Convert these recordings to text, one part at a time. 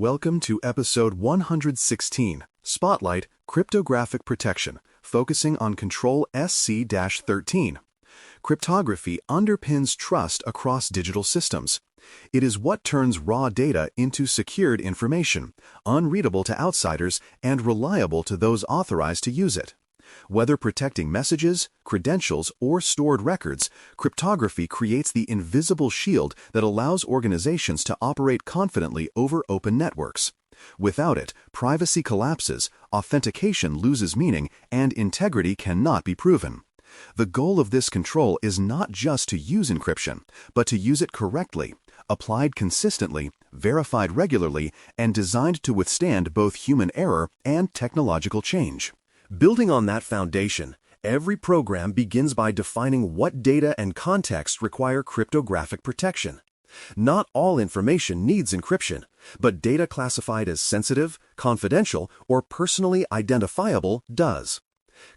Welcome to episode 116, Spotlight, Cryptographic Protection, focusing on Control SC-13. Cryptography underpins trust across digital systems. It is what turns raw data into secured information, unreadable to outsiders and reliable to those authorized to use it. Whether protecting messages, credentials, or stored records, cryptography creates the invisible shield that allows organizations to operate confidently over open networks. Without it, privacy collapses, authentication loses meaning, and integrity cannot be proven. The goal of this control is not just to use encryption, but to use it correctly, applied consistently, verified regularly, and designed to withstand both human error and technological change. Building on that foundation, every program begins by defining what data and context require cryptographic protection. Not all information needs encryption, but data classified as sensitive, confidential, or personally identifiable does.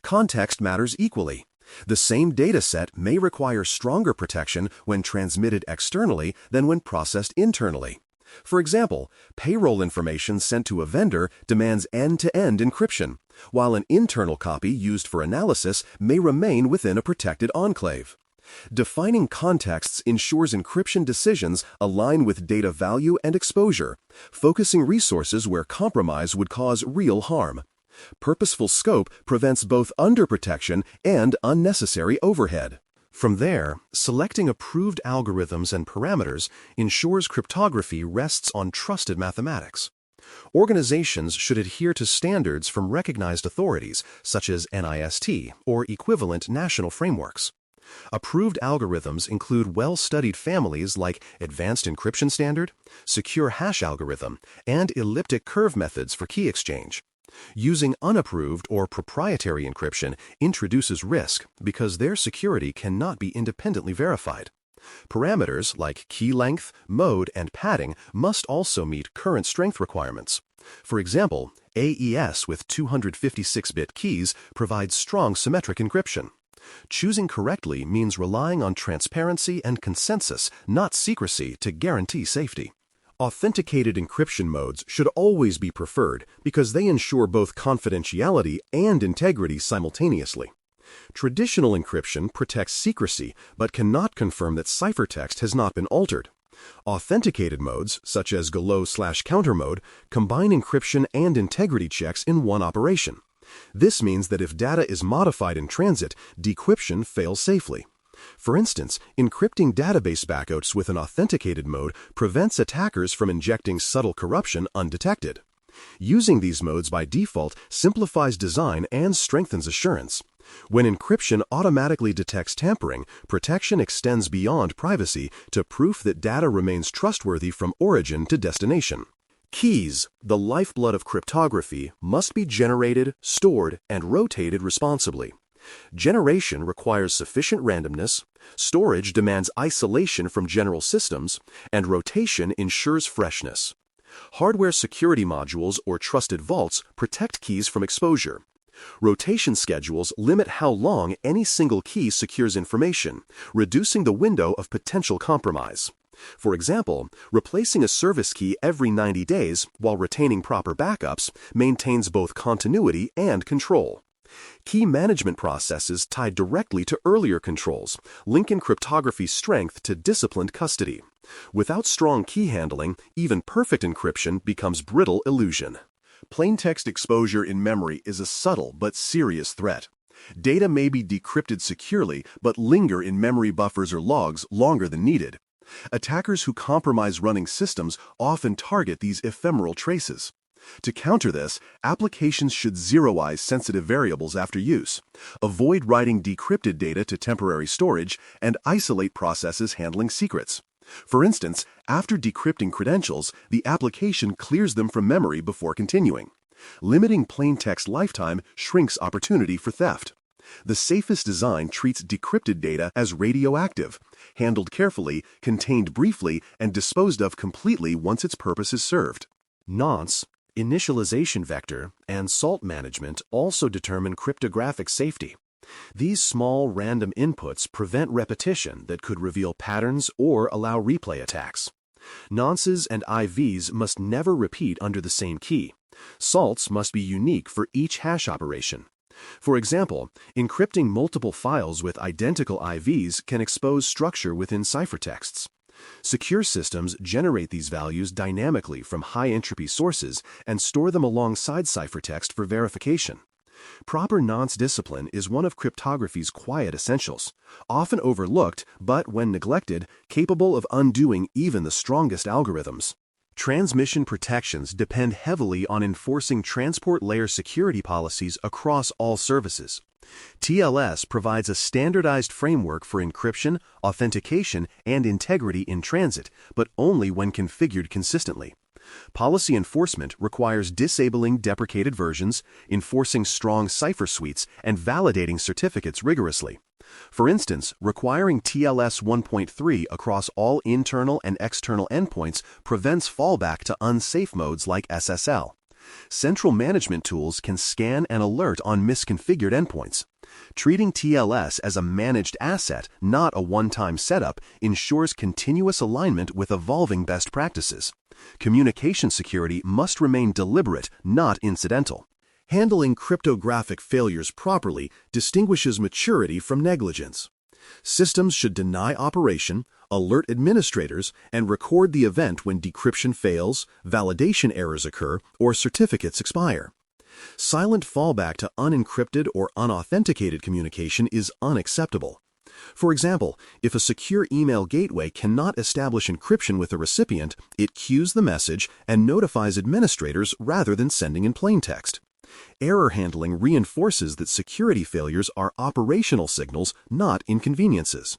Context matters equally. The same data set may require stronger protection when transmitted externally than when processed internally. For example, payroll information sent to a vendor demands end-to-end encryption, while an internal copy used for analysis may remain within a protected enclave. Defining contexts ensures encryption decisions align with data value and exposure, focusing resources where compromise would cause real harm. Purposeful scope prevents both underprotection and unnecessary overhead. From there, selecting approved algorithms and parameters ensures cryptography rests on trusted mathematics. Organizations should adhere to standards from recognized authorities, such as NIST or equivalent national frameworks. Approved algorithms include well-studied families like Advanced Encryption Standard, Secure Hash Algorithm, and Elliptic Curve methods for key exchange. Using unapproved or proprietary encryption introduces risk because their security cannot be independently verified. Parameters like key length, mode, and padding must also meet current strength requirements. For example, AES with 256-bit keys provides strong symmetric encryption. Choosing correctly means relying on transparency and consensus, not secrecy, to guarantee safety. Authenticated encryption modes should always be preferred because they ensure both confidentiality and integrity simultaneously. Traditional encryption protects secrecy but cannot confirm that ciphertext has not been altered. Authenticated modes, such as Galot/Counter mode, combine encryption and integrity checks in one operation. This means that if data is modified in transit, decryption fails safely. For instance, encrypting database backups with an authenticated mode prevents attackers from injecting subtle corruption undetected. Using these modes by default simplifies design and strengthens assurance. When encryption automatically detects tampering, protection extends beyond privacy to proof that data remains trustworthy from origin to destination. Keys, the lifeblood of cryptography, must be generated, stored, and rotated responsibly. Generation requires sufficient randomness, storage demands isolation from general systems, and rotation ensures freshness. Hardware security modules or trusted vaults protect keys from exposure. Rotation schedules limit how long any single key secures information, reducing the window of potential compromise. For example, replacing a service key every 90 days while retaining proper backups maintains both continuity and control. Key management processes tied directly to earlier controls link in cryptography's strength to disciplined custody. Without strong key handling, even perfect encryption becomes brittle illusion. Plaintext exposure in memory is a subtle but serious threat. Data may be decrypted securely but linger in memory buffers or logs longer than needed. Attackers who compromise running systems often target these ephemeral traces. To counter this, applications should zeroize sensitive variables after use, avoid writing decrypted data to temporary storage, and isolate processes handling secrets. For instance, after decrypting credentials, the application clears them from memory before continuing. Limiting plaintext lifetime shrinks opportunity for theft. The safest design treats decrypted data as radioactive, handled carefully, contained briefly, and disposed of completely once its purpose is served. Nonce, initialization vector, and salt management also determine cryptographic safety. These small random inputs prevent repetition that could reveal patterns or allow replay attacks. Nonces and IVs must never repeat under the same key. Salts must be unique for each hash operation. For example, encrypting multiple files with identical IVs can expose structure within ciphertexts. Secure systems generate these values dynamically from high-entropy sources and store them alongside ciphertext for verification. Proper nonce discipline is one of cryptography's quiet essentials, often overlooked but, when neglected, capable of undoing even the strongest algorithms. Transmission protections depend heavily on enforcing transport layer security policies across all services. TLS provides a standardized framework for encryption, authentication, and integrity in transit, but only when configured consistently. Policy enforcement requires disabling deprecated versions, enforcing strong cipher suites, and validating certificates rigorously. For instance, requiring TLS 1.3 across all internal and external endpoints prevents fallback to unsafe modes like SSL. Central management tools can scan and alert on misconfigured endpoints. Treating TLS as a managed asset, not a one-time setup, ensures continuous alignment with evolving best practices. Communication security must remain deliberate, not incidental. Handling cryptographic failures properly distinguishes maturity from negligence. Systems should deny operation, alert administrators, and record the event when decryption fails, validation errors occur, or certificates expire. Silent fallback to unencrypted or unauthenticated communication is unacceptable. For example, if a secure email gateway cannot establish encryption with a recipient, it queues the message and notifies administrators rather than sending in plain text. Error handling reinforces that security failures are operational signals, not inconveniences.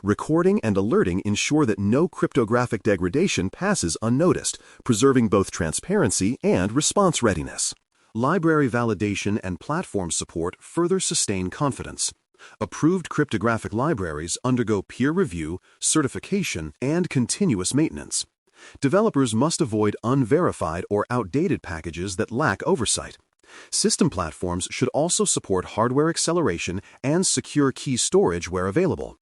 Recording and alerting ensure that no cryptographic degradation passes unnoticed, preserving both transparency and response readiness. Library validation and platform support further sustain confidence. Approved cryptographic libraries undergo peer review, certification, and continuous maintenance. Developers must avoid unverified or outdated packages that lack oversight. System platforms should also support hardware acceleration and secure key storage where available.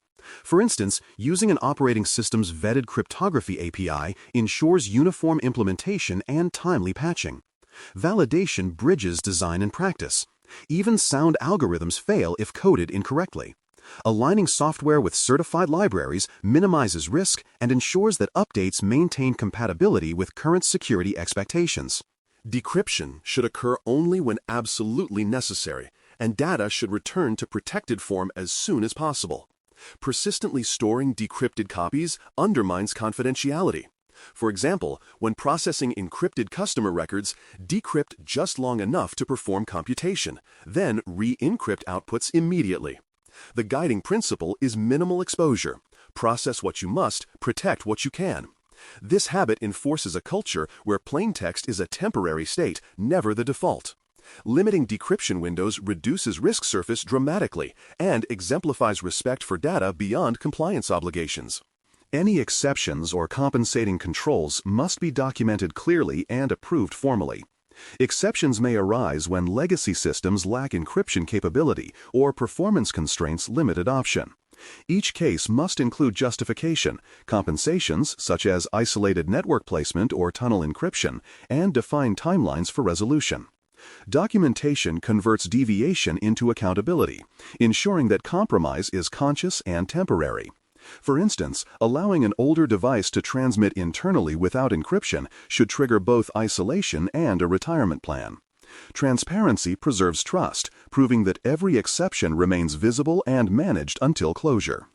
For instance, using an operating system's vetted cryptography API ensures uniform implementation and timely patching. Validation bridges design and practice. Even sound algorithms fail if coded incorrectly. Aligning software with certified libraries minimizes risk and ensures that updates maintain compatibility with current security expectations. Decryption should occur only when absolutely necessary, and data should return to protected form as soon as possible. Persistently storing decrypted copies undermines confidentiality. For example, when processing encrypted customer records, decrypt just long enough to perform computation, then re-encrypt outputs immediately. The guiding principle is minimal exposure. Process what you must, protect what you can. This habit enforces a culture where plain text is a temporary state, never the default. Limiting decryption windows reduces risk surface dramatically and exemplifies respect for data beyond compliance obligations. Any exceptions or compensating controls must be documented clearly and approved formally. Exceptions may arise when legacy systems lack encryption capability or performance constraints limit adoption. Each case must include justification, compensations such as isolated network placement or tunnel encryption, and defined timelines for resolution. Documentation converts deviation into accountability, ensuring that compromise is conscious and temporary. For instance, allowing an older device to transmit internally without encryption should trigger both isolation and a retirement plan. Transparency preserves trust, proving that every exception remains visible and managed until closure.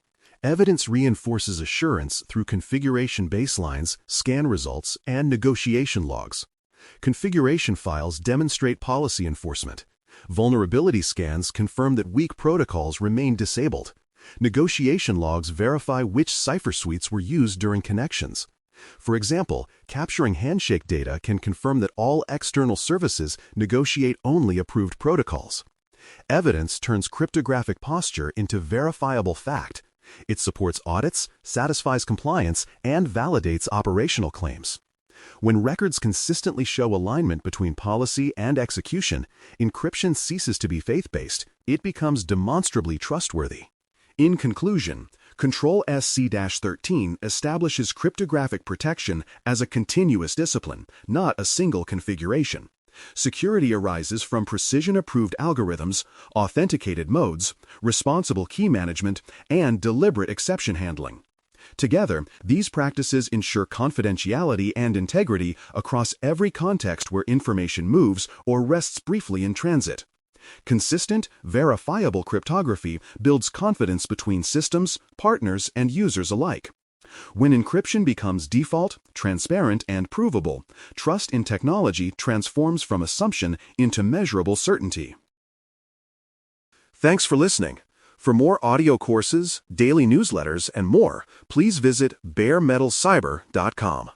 Evidence reinforces assurance through configuration baselines, scan results, and negotiation logs. Configuration files demonstrate policy enforcement. Vulnerability scans confirm that weak protocols remain disabled. Negotiation logs verify which cipher suites were used during connections. For example, capturing handshake data can confirm that all external services negotiate only approved protocols. Evidence turns cryptographic posture into verifiable fact. It supports audits, satisfies compliance, and validates operational claims. When records consistently show alignment between policy and execution, encryption ceases to be faith-based. It becomes demonstrably trustworthy. In conclusion, Control SC-13 establishes cryptographic protection as a continuous discipline, not a single configuration. Security arises from precision-approved algorithms, authenticated modes, responsible key management, and deliberate exception handling. Together, these practices ensure confidentiality and integrity across every context where information moves or rests briefly in transit. Consistent, verifiable cryptography builds confidence between systems, partners, and users alike. When encryption becomes default, transparent, and provable, trust in technology transforms from assumption into measurable certainty. Thanks for listening. For more audio courses, daily newsletters, and more, please visit baremetalcyber.com.